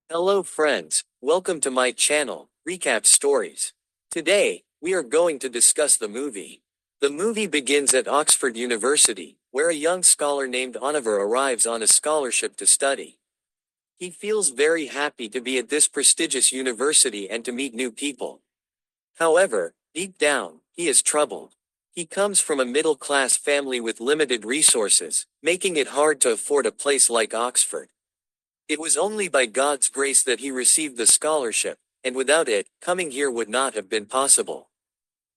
Hello friends, welcome to my channel, Recap Stories. Today, we are going to discuss the movie. The movie begins at Oxford University, where a young scholar named Oniver arrives on a scholarship to study. He feels very happy to be at this prestigious university and to meet new people. However, deep down, he is troubled. He comes from a middle-class family with limited resources, making it hard to afford a place like Oxford. It was only by God's grace that he received the scholarship, and without it, coming here would not have been possible.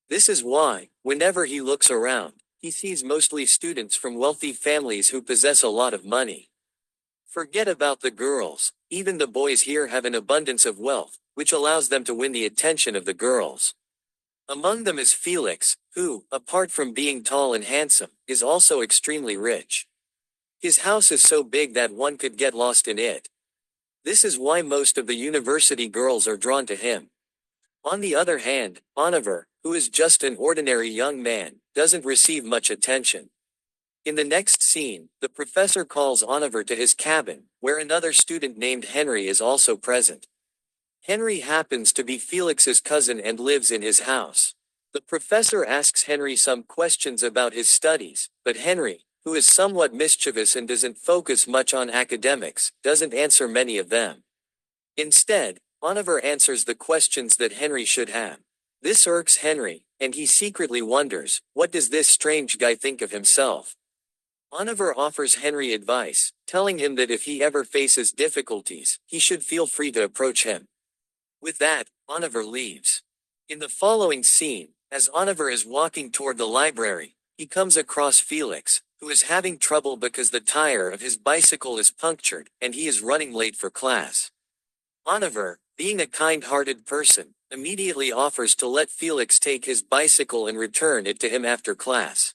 This is why, whenever he looks around, he sees mostly students from wealthy families who possess a lot of money. Forget about the girls, even the boys here have an abundance of wealth, which allows them to win the attention of the girls. Among them is Felix, who, apart from being tall and handsome, is also extremely rich. His house is so big that one could get lost in it. This is why most of the university girls are drawn to him. On the other hand, Oniver, who is just an ordinary young man, doesn't receive much attention. In the next scene, the professor calls Oniver to his cabin, where another student named Henry is also present. Henry happens to be Felix's cousin and lives in his house. The professor asks Henry some questions about his studies, but Henry, who is somewhat mischievous and doesn't focus much on academics, doesn't answer many of them. Instead, Oniver answers the questions that Henry should have. This irks Henry, and he secretly wonders, what does this strange guy think of himself? Oniver offers Henry advice, telling him that if he ever faces difficulties, he should feel free to approach him. With that, Oniver leaves. In the following scene, as Oniver is walking toward the library, he comes across Felix, who is having trouble because the tire of his bicycle is punctured, and he is running late for class. Oniver, being a kind-hearted person, immediately offers to let Felix take his bicycle and return it to him after class.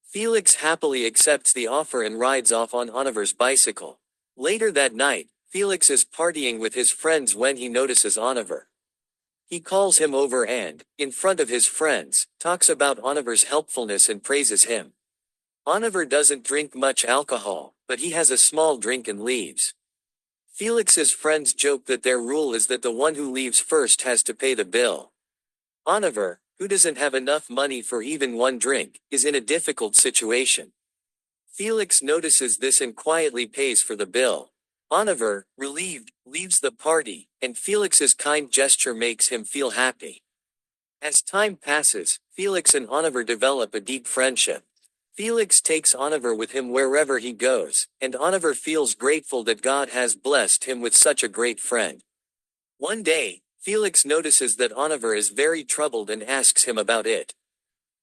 Felix happily accepts the offer and rides off on Oniver's bicycle. Later that night, Felix is partying with his friends when he notices Oniver. He calls him over and, in front of his friends, talks about Oniver's helpfulness and praises him. Oniver doesn't drink much alcohol, but he has a small drink and leaves. Felix's friends joke that their rule is that the one who leaves first has to pay the bill. Oniver, who doesn't have enough money for even one drink, is in a difficult situation. Felix notices this and quietly pays for the bill. Oniver, relieved, leaves the party, and Felix's kind gesture makes him feel happy. As time passes, Felix and Oniver develop a deep friendship. Felix takes Oniver with him wherever he goes, and Oniver feels grateful that God has blessed him with such a great friend. One day, Felix notices that Oniver is very troubled and asks him about it.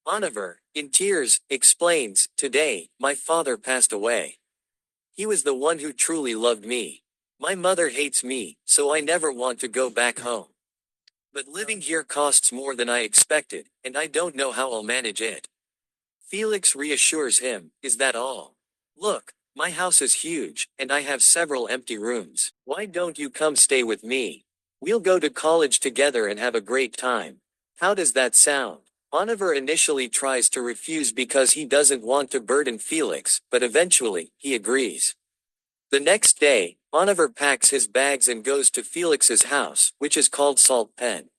Oniver, in tears, explains, "Today, my father passed away. He was the one who truly loved me. My mother hates me, so I never want to go back home. But living here costs more than I expected, and I don't know how I'll manage it." Felix reassures him, "Is that all? Look, my house is huge, and I have several empty rooms. Why don't you come stay with me? We'll go to college together and have a great time. How does that sound?" Oniver initially tries to refuse because he doesn't want to burden Felix, but eventually, he agrees. The next day, Oniver packs his bags and goes to Felix's house, which is called Salt Pen.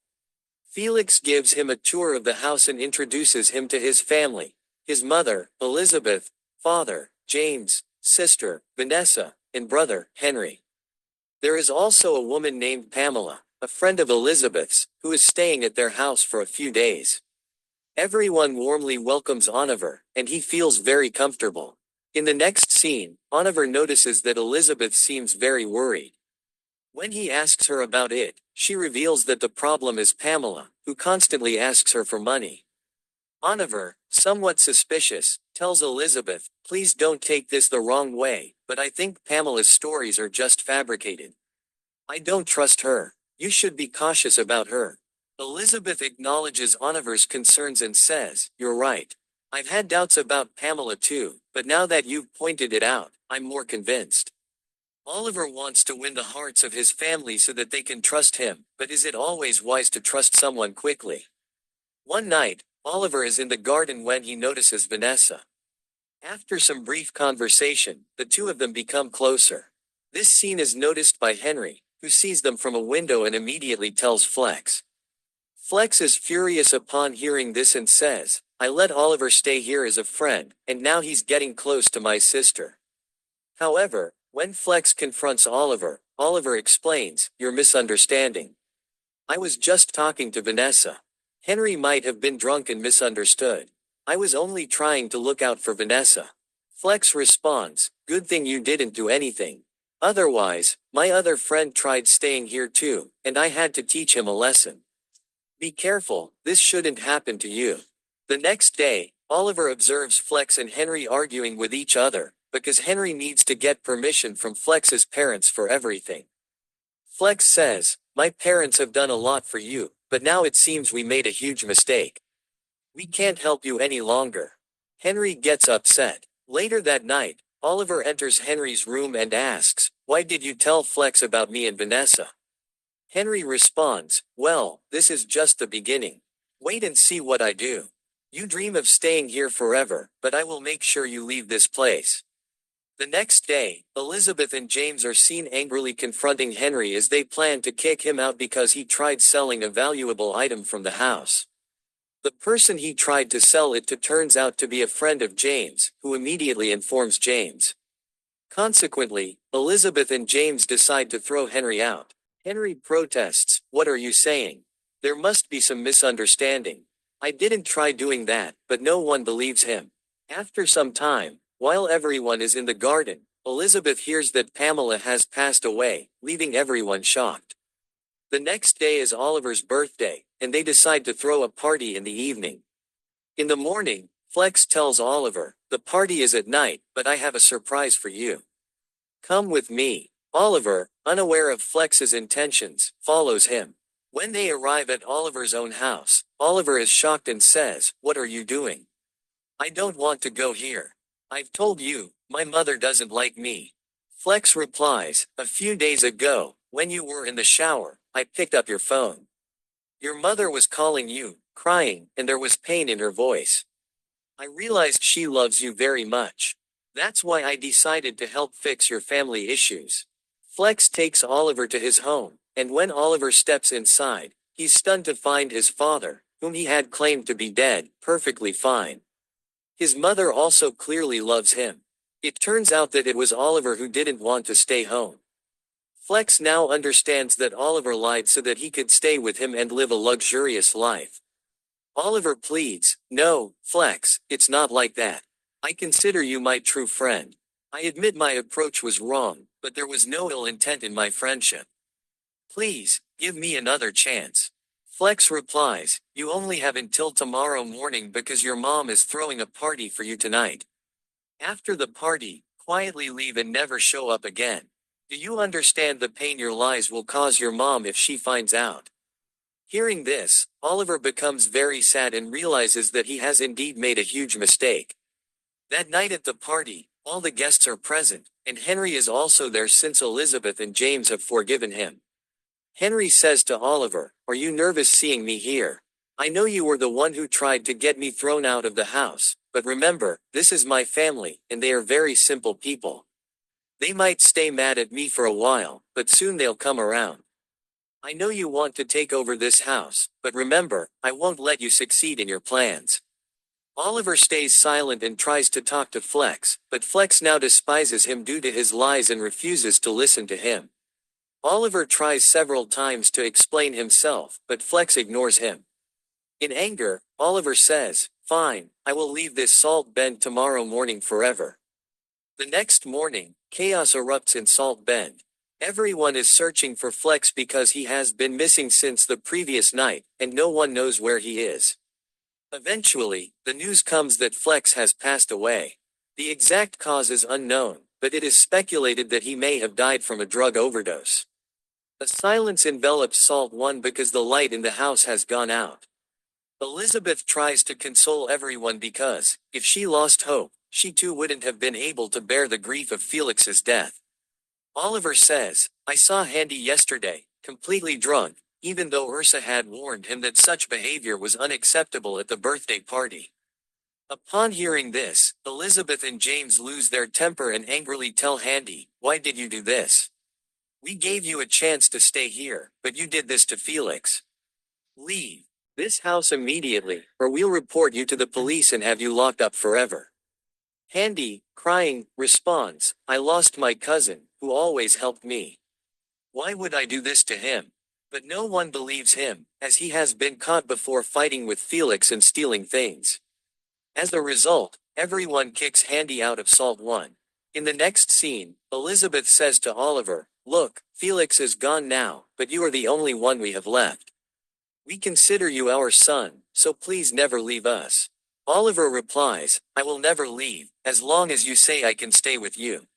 Felix gives him a tour of the house and introduces him to his family. His mother, Elizabeth, father, James, sister, Vanessa, and brother, Henry. There is also a woman named Pamela, a friend of Elizabeth's, who is staying at their house for a few days. Everyone warmly welcomes Oniver, and he feels very comfortable. In the next scene, Oniver notices that Elizabeth seems very worried. When he asks her about it, she reveals that the problem is Pamela, who constantly asks her for money. Oniver, somewhat suspicious, tells Elizabeth, "Please don't take this the wrong way, but I think Pamela's stories are just fabricated. I don't trust her. You should be cautious about her." Elizabeth acknowledges Oniver's concerns and says, "You're right. I've had doubts about Pamela too, but now that you've pointed it out, I'm more convinced." Oliver wants to win the hearts of his family so that they can trust him, but is it always wise to trust someone quickly? One night, Oliver is in the garden when he notices Vanessa. After some brief conversation, the two of them become closer. This scene is noticed by Henry, who sees them from a window and immediately tells Flex. Flex is furious upon hearing this and says, "I let Oliver stay here as a friend, and now he's getting close to my sister." However, when Flex confronts Oliver, Oliver explains, "You're misunderstanding. I was just talking to Vanessa. Henry might have been drunk and misunderstood. I was only trying to look out for Vanessa." Flex responds, "Good thing you didn't do anything. Otherwise, my other friend tried staying here too, and I had to teach him a lesson. Be careful, this shouldn't happen to you." The next day, Oliver observes Flex and Henry arguing with each other, because Henry needs to get permission from Flex's parents for everything. Flex says, "My parents have done a lot for you, but now it seems we made a huge mistake. We can't help you any longer." Henry gets upset. Later that night, Oliver enters Henry's room and asks, "Why did you tell Flex about me and Vanessa?" Henry responds, "Well, this is just the beginning. Wait and see what I do. You dream of staying here forever, but I will make sure you leave this place." The next day, Elizabeth and James are seen angrily confronting Henry as they plan to kick him out because he tried selling a valuable item from the house. The person he tried to sell it to turns out to be a friend of James, who immediately informs James. Consequently, Elizabeth and James decide to throw Henry out. Henry protests, "What are you saying? There must be some misunderstanding. I didn't try doing that," but no one believes him. After some time, while everyone is in the garden, Elizabeth hears that Pamela has passed away, leaving everyone shocked. The next day is Oliver's birthday, and they decide to throw a party in the evening. In the morning, Flex tells Oliver, "The party is at night, but I have a surprise for you. Come with me." Oliver, unaware of Flex's intentions, follows him. When they arrive at Oliver's own house, Oliver is shocked and says, "What are you doing? I don't want to go here. I've told you, my mother doesn't like me." Flex replies, "A few days ago, when you were in the shower, I picked up your phone. Your mother was calling you, crying, and there was pain in her voice. I realized she loves you very much. That's why I decided to help fix your family issues." Flex takes Oliver to his home, and when Oliver steps inside, he's stunned to find his father, whom he had claimed to be dead, perfectly fine. His mother also clearly loves him. It turns out that it was Oliver who didn't want to stay home. Flex now understands that Oliver lied so that he could stay with him and live a luxurious life. Oliver pleads, "No, Flex, it's not like that. I consider you my true friend. I admit my approach was wrong, but there was no ill intent in my friendship. Please, give me another chance." Flex replies, "You only have until tomorrow morning because your mom is throwing a party for you tonight. After the party, quietly leave and never show up again. Do you understand the pain your lies will cause your mom if she finds out?" Hearing this, Oliver becomes very sad and realizes that he has indeed made a huge mistake. That night at the party, all the guests are present, and Henry is also there since Elizabeth and James have forgiven him. Henry says to Oliver, "Are you nervous seeing me here? I know you were the one who tried to get me thrown out of the house, but remember, this is my family, and they are very simple people. They might stay mad at me for a while, but soon they'll come around. I know you want to take over this house, but remember, I won't let you succeed in your plans." Oliver stays silent and tries to talk to Flex, but Flex now despises him due to his lies and refuses to listen to him. Oliver tries several times to explain himself, but Flex ignores him. In anger, Oliver says, "Fine, I will leave this Salt Bend tomorrow morning forever." The next morning, chaos erupts in Salt Bend. Everyone is searching for Flex because he has been missing since the previous night, and no one knows where he is. Eventually, the news comes that Flex has passed away. The exact cause is unknown, but it is speculated that he may have died from a drug overdose. A silence envelops Salt 1 because the light in the house has gone out. Elizabeth tries to console everyone because, if she lost hope, she too wouldn't have been able to bear the grief of Felix's death. Oliver says, "I saw Handy yesterday, completely drunk, even though Ursa had warned him that such behavior was unacceptable at the birthday party." Upon hearing this, Elizabeth and James lose their temper and angrily tell Handy, "Why did you do this? We gave you a chance to stay here, but you did this to Felix. Leave this house immediately, or we'll report you to the police and have you locked up forever. Handy, crying, responds, I lost my cousin, who always helped me. Why would I do this to him? But no one believes him, as he has been caught before fighting with Felix and stealing things. As a result, everyone kicks Handy out of Salt 1. In the next scene, Elizabeth says to Oliver, look, Felix is gone now, but you are the only one we have left. We consider you our son, so please never leave us. Oliver replies, I will never leave, as long as you say I can stay with you.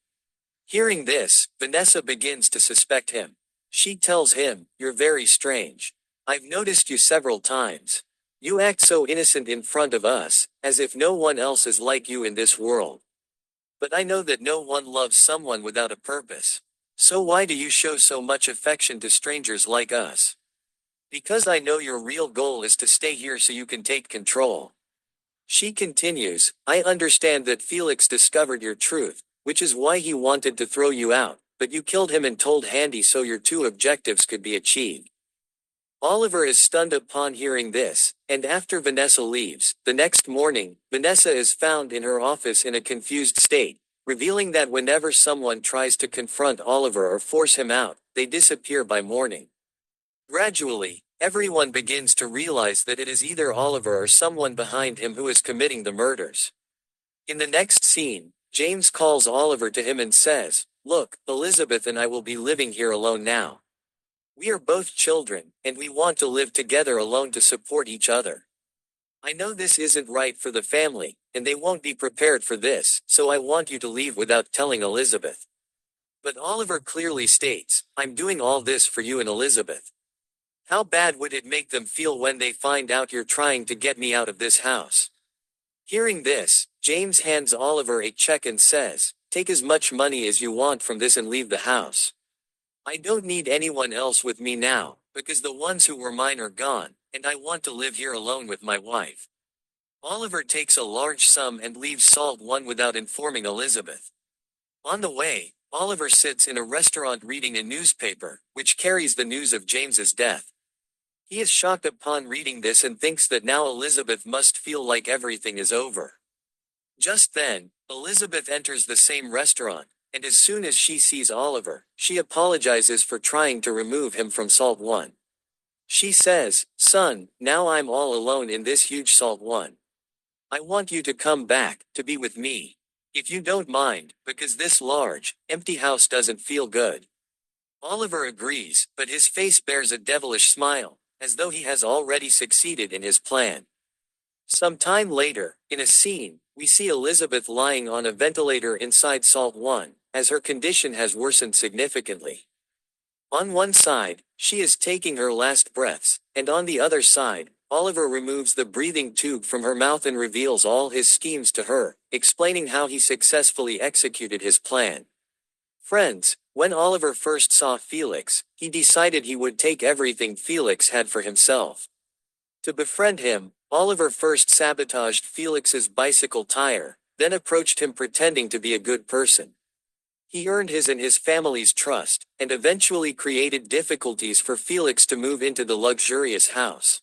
Hearing this, Vanessa begins to suspect him. She tells him, you're very strange. I've noticed you several times. You act so innocent in front of us, as if no one else is like you in this world. But I know that no one loves someone without a purpose. So why do you show so much affection to strangers like us? Because I know your real goal is to stay here so you can take control. She continues, I understand that Felix discovered your truth, which is why he wanted to throw you out, but you killed him and told Handy so your two objectives could be achieved. Oliver is stunned upon hearing this, and after Vanessa leaves, the next morning, Vanessa is found in her office in a confused state, revealing that whenever someone tries to confront Oliver or force him out, they disappear by morning. Gradually, everyone begins to realize that it is either Oliver or someone behind him who is committing the murders. In the next scene, James calls Oliver to him and says, look, Elizabeth and I will be living here alone now. We are both children, and we want to live together alone to support each other. I know this isn't right for the family, and they won't be prepared for this, so I want you to leave without telling Elizabeth. But Oliver clearly states, I'm doing all this for you and Elizabeth. How bad would it make them feel when they find out you're trying to get me out of this house? Hearing this, James hands Oliver a check and says, take as much money as you want from this and leave the house. I don't need anyone else with me now, because the ones who were mine are gone, and I want to live here alone with my wife. Oliver takes a large sum and leaves Salt 1 without informing Elizabeth. On the way, Oliver sits in a restaurant reading a newspaper, which carries the news of James's death. He is shocked upon reading this and thinks that now Elizabeth must feel like everything is over. Just then, Elizabeth enters the same restaurant, and as soon as she sees Oliver, she apologizes for trying to remove him from Salt 1. She says, son, now I'm all alone in this huge Salt 1. I want you to come back, to be with me. If you don't mind, because this large, empty house doesn't feel good. Oliver agrees, but his face bears a devilish smile, as though he has already succeeded in his plan. Some time later, in a scene, we see Elizabeth lying on a ventilator inside Salt 1, as her condition has worsened significantly. On one side, she is taking her last breaths, and on the other side, Oliver removes the breathing tube from her mouth and reveals all his schemes to her, explaining how he successfully executed his plan. Friends, when Oliver first saw Felix, he decided he would take everything Felix had for himself. To befriend him, Oliver first sabotaged Felix's bicycle tire, then approached him pretending to be a good person. He earned his and his family's trust, and eventually created difficulties for Felix to move into the luxurious house.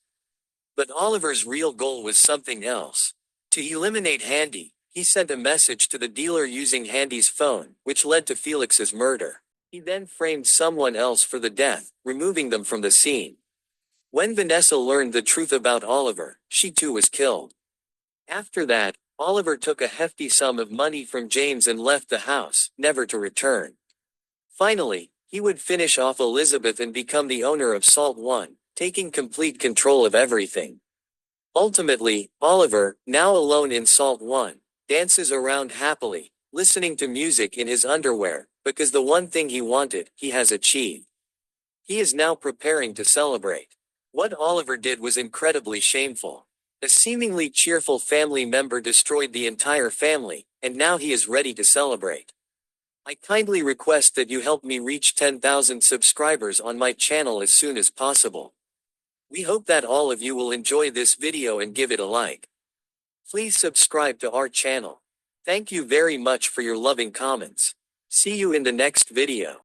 But Oliver's real goal was something else. To eliminate Handy, he sent a message to the dealer using Handy's phone, which led to Felix's murder. He then framed someone else for the death, removing them from the scene. When Vanessa learned the truth about Oliver, she too was killed. After that, Oliver took a hefty sum of money from James and left the house, never to return. Finally, he would finish off Elizabeth and become the owner of Salt 1, taking complete control of everything. Ultimately, Oliver, now alone in Salt 1, dances around happily, listening to music in his underwear, because the one thing he wanted, he has achieved. He is now preparing to celebrate. What Oliver did was incredibly shameful. A seemingly cheerful family member destroyed the entire family, and now he is ready to celebrate. I kindly request that you help me reach 10,000 subscribers on my channel as soon as possible. We hope that all of you will enjoy this video and give it a like. Please subscribe to our channel. Thank you very much for your loving comments. See you in the next video.